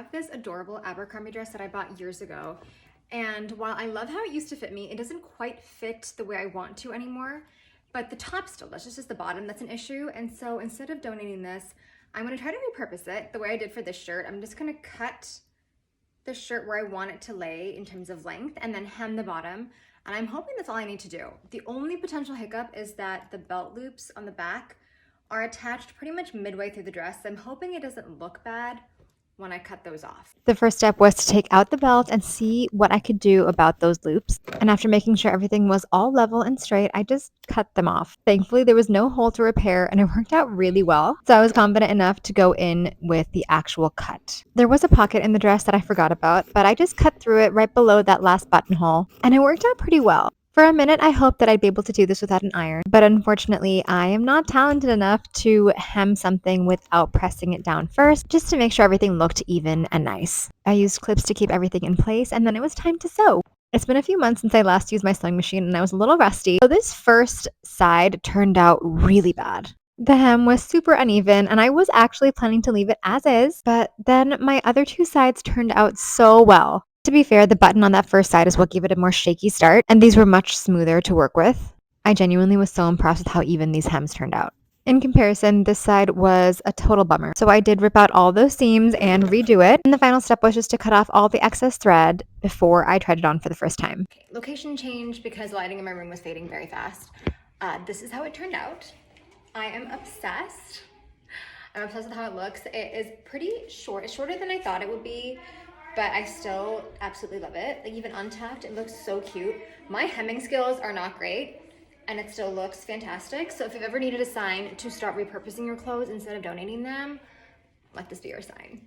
have this adorable Abercrombie dress that I bought years ago. And while I love how it used to fit me, it doesn't quite fit the way I want to anymore. But the top still does, it's just the bottom that's an issue. And so instead of donating this, I'm gonna try to repurpose it the way I did for this shirt. I'm just gonna cut the shirt where I want it to lay in terms of length and then hem the bottom. And I'm hoping that's all I need to do. The only potential hiccup is that the belt loops on the back are attached pretty much midway through the dress. I'm hoping it doesn't look bad when I cut those off. The first step was to take out the belt and see what I could do about those loops. And after making sure everything was all level and straight, I just cut them off. Thankfully, there was no hole to repair and it worked out really well. So I was confident enough to go in with the actual cut. There was a pocket in the dress that I forgot about, but I just cut through it right below that last buttonhole and it worked out pretty well. For a minute, I hoped that I'd be able to do this without an iron, but unfortunately, I am not talented enough to hem something without pressing it down first, just to make sure everything looked even and nice. I used clips to keep everything in place, and then it was time to sew. It's been a few months since I last used my sewing machine, and I was a little rusty, so this first side turned out really bad. The hem was super uneven, and I was actually planning to leave it as is, but then my other two sides turned out so well. To be fair, the button on that first side is what gave it a more shaky start, and these were much smoother to work with. I genuinely was so impressed with how even these hems turned out. In comparison, this side was a total bummer. So I did rip out all those seams and redo it, and the final step was just to cut off all the excess thread before I tried it on for the first time. Okay, location change because lighting in my room was fading very fast. This is how it turned out. I am obsessed. I'm obsessed with how it looks. It is pretty short. It's shorter than I thought it would be, but I still absolutely love it. Like even untucked, it looks so cute. My hemming skills are not great and it still looks fantastic. So if you've ever needed a sign to start repurposing your clothes instead of donating them, let this be your sign.